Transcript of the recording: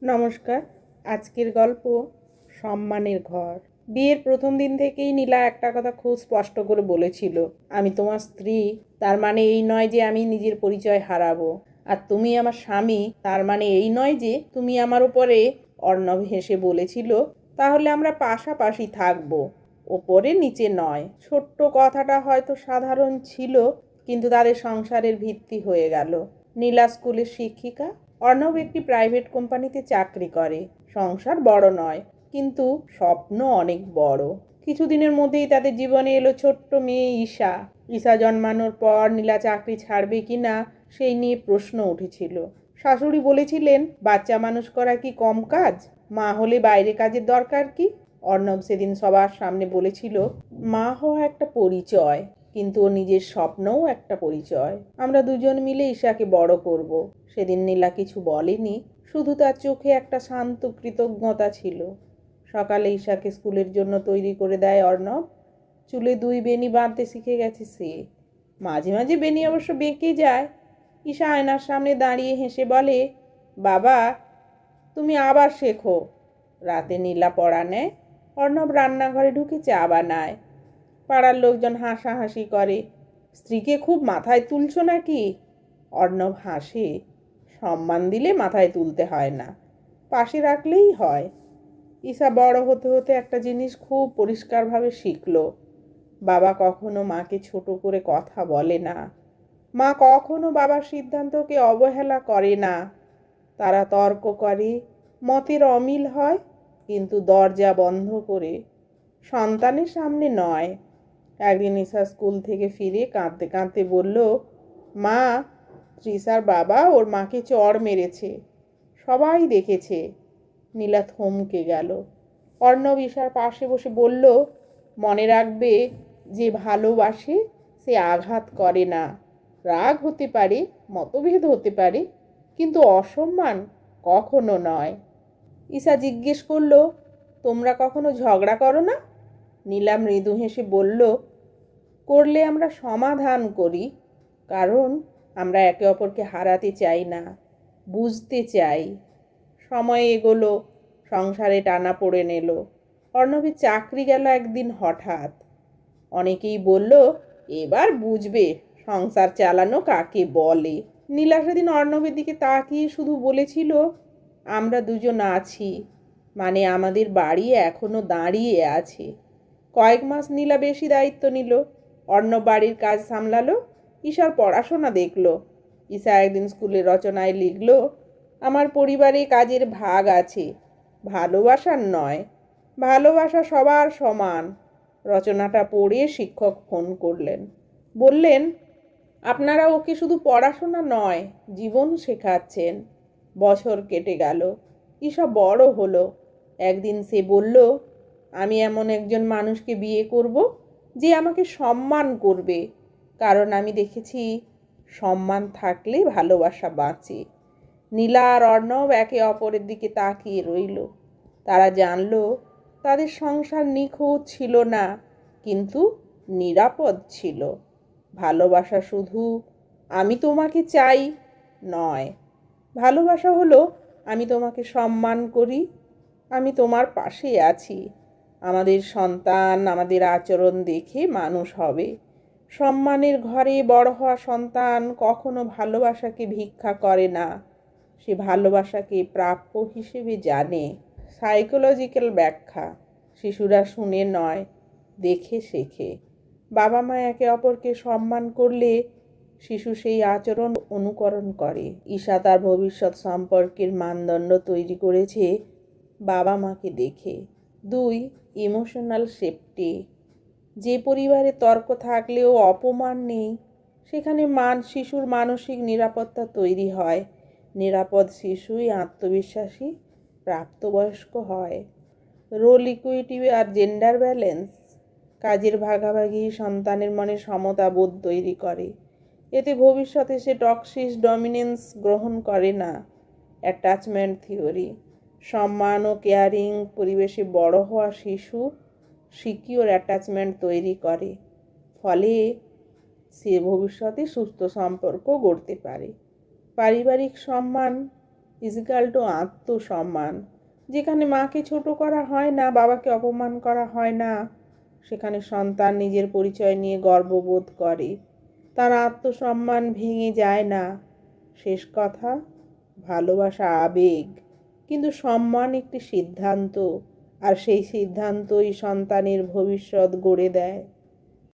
নমস্কার। আজকের গল্প সম্মানের ঘর। বিয়ের প্রথম দিন থেকেই নীলা একটা কথা খুব স্পষ্ট করে বলেছিল, আমি তোমার স্ত্রী, তার মানে এই নয় যে আমি নিজের পরিচয় হারাবো। আর তুমি আমার স্বামী, তার মানে এই নয় যে তুমি আমার উপরে। অর্ণব হেসে বলেছিল, তাহলে আমরা পাশাপাশি থাকবো, ওপরে নিচে নয়। ছোট্ট কথাটা হয়তো সাধারণ ছিল, কিন্তু তাদের সংসারের ভিত্তি হয়ে গেল। নীলা স্কুলের শিক্ষিকা, অর্ণব একটি প্রাইভেট কোম্পানিতে চাকরি করে। সংসার বড় নয়, কিন্তু স্বপ্ন অনেক বড়। কিছুদিনের মধ্যেই তাদের জীবনে এলো ছোট্ট মেয়ে ঈশা। ঈশা জন্মানোর পর নীলা চাকরি ছাড়বে কিনা সেই নিয়ে প্রশ্ন উঠেছিল। শাশুড়ি বলেছিলেন, বাচ্চা মানুষ করা কি কম কাজ? মা হলে বাইরে কাজের দরকার কি? অর্ণব সেদিন সবার সামনে বলেছিল, মা হওয়া একটা পরিচয়, কিন্তু ও নিজের স্বপ্নও একটা পরিচয়। আমরা দুজন মিলে ঈশাকে বড় করব। সেদিন নীলা কিছু বলেনি, শুধু তার চোখে একটা শান্ত কৃতজ্ঞতা ছিল। সকালে ঈশাকে স্কুলের জন্য তৈরি করে দেয় অর্ণব। চুলে 2 বেনি বাঁধতে শিখে গেছে সে। মাঝে মাঝে বেনি অবশ্য বেঁকে যায়। ঈশা আয়নার সামনে দাঁড়িয়ে হেসে বলে, বাবা তুমি আবার শেখো। রাতে নীলা পড়া নেয়, অর্ণব রান্নাঘরে ঢুকে চা বানায়। পাড়ার লোকজন হাসাহাসি করে, স্ত্রীকে খুব মাথায় তুলছো নাকি? অর্ণব হাসে, সম্মান দিলে মাথায় তুলতে হয় না, পাশে রাখলেই হয়। ঈশা বড় হতে হতে একটা জিনিস খুব পরিষ্কারভাবে শিখলো, বাবা কখনো মাকে ছোট করে কথা বলে না। মা কখনো বাবার সিদ্ধান্তকে অবহেলা করে না। তারা তর্ক করে, মতের অমিল হয়, কিন্তু দরজা বন্ধ করে, সন্তানের সামনে নয়। একদিন ঈশা স্কুল থেকে ফিরে কাঁদতে কাঁদতে বলল, মা, তৃষার বাবা ওর মাকে চড় মেরেছে, সবাই দেখেছে। নীলা থমকে গেল। অর্ণব ঈশার পাশে বসে বলল, মনে রাখবে, যে ভালোবাসে সে আঘাত করে না। রাগ হতে পারে, মতভেদ হতে পারে, কিন্তু অসম্মান কখনো নয়। ঈশা জিজ্ঞেস করল, তোমরা কখনো ঝগড়া করো না? নীলা মৃদু হেসে বলল, করলে আমরা সমাধান করি, কারণ আমরা একে অপরকে হারাতে চাই না, বুঝতে চাই। সময় এগোলো, সংসারে টানাপোড়েন এলো। অর্ণবের চাকরি গেল একদিন হঠাৎ। অনেকেই বলল, এবার বুঝবে সংসার চালানো কাকে বলে। নীলা সেদিন অর্ণবের দিকে তাকিয়ে শুধু বলেছিল, আমরা দুজন আছি, মানে আমাদের বাড়ি এখনো দাঁড়িয়ে আছে। কয়েক মাস নীলা বেশি দায়িত্ব নিল। অর্ণব বাড়ির কাজ সামলালো, ঈশার পড়াশোনা দেখলো। ঈশা একদিন স্কুলের রচনায় লিখল, আমার পরিবারে কাজের ভাগ আছে, ভালোবাসার নয়। ভালোবাসা সবার সমান। রচনাটা পড়ে শিক্ষক ফোন করলেন, বললেন, আপনারা ওকে শুধু পড়াশোনা নয়, জীবন শেখাচ্ছেন। বছর কেটে গেল, ঈশা বড় হলো। একদিন সে বলল, আমি এমন একজন মানুষকে বিয়ে করব যে আমাকে সম্মান করবে, কারণ আমি দেখেছি সম্মান থাকলে ভালোবাসা বাঁচে। নীলা আর অর্ণব একে অপরের দিকে তাকিয়ে রইল। তারা জানল তাদের সংসার নিখুঁত ছিল না, কিন্তু নিরাপদ ছিল। ভালোবাসা শুধু আমি তোমাকে চাই নয়, ভালোবাসা হলো আমি তোমাকে সম্মান করি, আমি তোমার পাশে আছি। আমাদের সন্তান আমাদের আচরণ দেখে মানুষ হবে। সম্মানের ঘরে বড় হওয়া সন্তান কখনো ভালোবাসাকে ভিক্ষা করে না, সে ভালোবাসাকে প্রাপ্য হিসেবে জানে। সাইকোলজিক্যাল ব্যাখ্যা, শিশুরা শুনে নয়, দেখে শেখে। বাবা মা একে অপরকে সম্মান করলে শিশু সেই আচরণ অনুকরণ করে। ঈশা তার ভবিষ্যৎ সম্পর্কের মানদণ্ড তৈরি করেছে বাবা মাকে দেখে। 2, ইমোশনাল সেফটি। যে পরিবারে তর্ক থাকলেও অপমান নেই, সেখানে শিশুর মানসিক নিরাপত্তা তৈরি হয়। নিরাপদ শিশুই আত্মবিশ্বাসী প্রাপ্তবয়স্ক হয়। রোল ইকুইটি আর জেন্ডার ব্যালেন্স। কাজের ভাগাভাগি সন্তানের মনে সমতা বোধ তৈরি করে। এতে ভবিষ্যতে সে টক্সিক ডমিনেন্স গ্রহণ করে না। অ্যাটাচমেন্ট থিওরি, সম্মান ও কেয়ারিং পরিবেশে বড় হওয়া শিশু সিকিউর অ্যাটাচমেন্ট তৈরি করে, ফলে সে ভবিষ্যতে সুস্থ সম্পর্ক গড়তে পারে। পারিবারিক সম্মান, ইজিক্যাল টু আত্মসম্মান। যেখানে মাকে ছোট করা হয় না, বাবাকে অপমান করা হয় না, সেখানে সন্তান নিজের পরিচয় নিয়ে গর্ববোধ করে, তার আত্মসম্মান ভেঙে যায় না। শেষ কথা, ভালোবাসা আবেগ, কিন্তু সম্মান একটি সিদ্ধান্ত, আর সেই সিদ্ধান্তই সন্তানের ভবিষ্যৎ গড়ে দেয়।